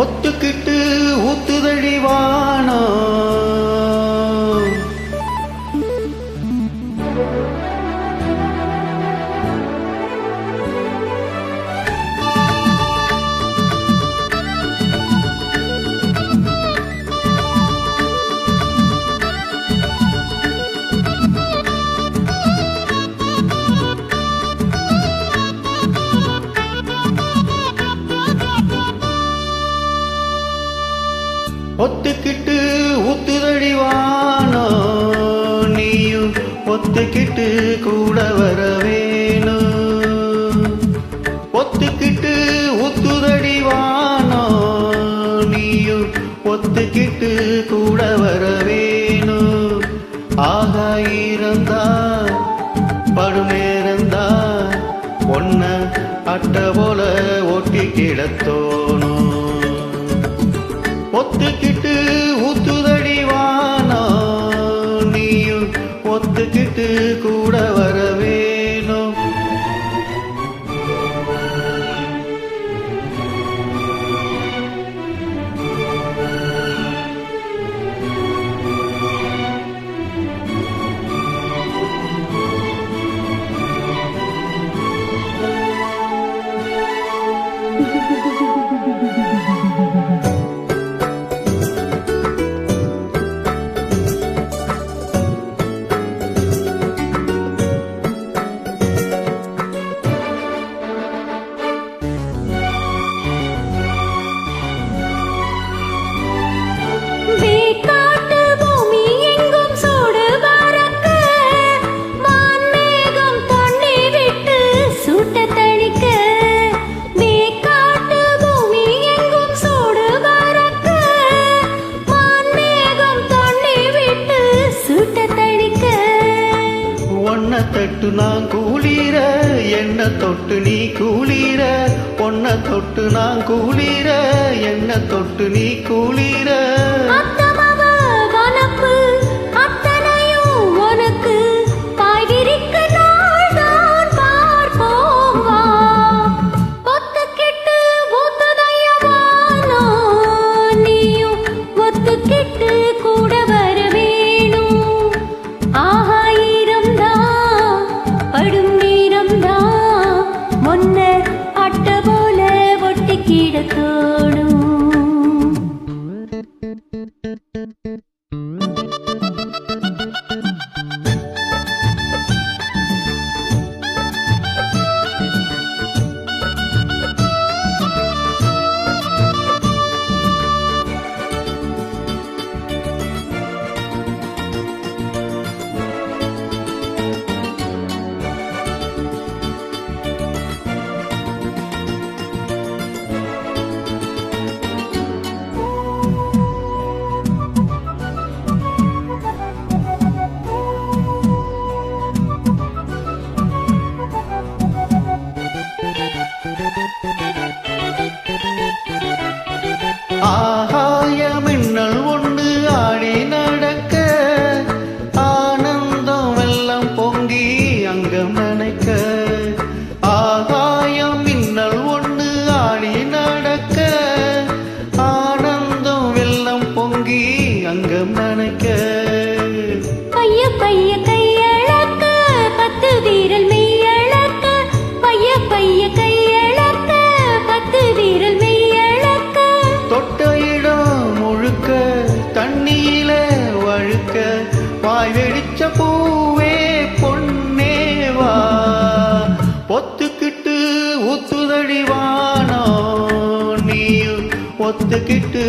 ஒத்துக்கிட்டு ஊத்துதழிவானோ ஒத்துக்கிட்டு ஊத்துதழிவானோ நீயும் ஒத்துக்கிட்டு கூட வர வேணும். ஒத்துக்கிட்டு ஊத்துதழிவானோ நீயும் ஒத்துக்கிட்டு கூட வர வேணும். ஆகாயிரந்தா படுமேரந்தா ஒன்ன அட்ட போல ஒட்டி கிடத்தோணும். ஒத்துக்கிட்டு ஊத்துதடிவானோ நீயும் ஒத்துக்கிட்டு கூட வர வேணும். தொட்டு நான் கூலிர என்ன தொட்டு நீ கூலிர பொன்ன தொட்டு நான் கூலிர என்ன தொட்டு நீ கூலிர ஆகாய மின்னல் ஒன்று ஆடி நடக்க ஆனந்தம் வெள்ளம் பொங்கி அங்கம் நனைக்க. ஆகாயம் மின்னல் ஒன்று ஆடி நடக்க ஆனந்தம் வெள்ளம் பொங்கி அங்கம் நனைக்க. பைய பைய கையளக்க பத்து வீரல் மெய்யளக்க பைய பைய கையளக்க பத்து வீரல் மெய்யளக்க. தொட்ட இடம் முழுக்க தண்ணியில வழுக்க வாய் வெடிச்ச பூவே பொன்னேவா. ஒத்துக்கிட்டு ஊத்துதடிவானோ நீயும் ஒத்துக்கிட்டு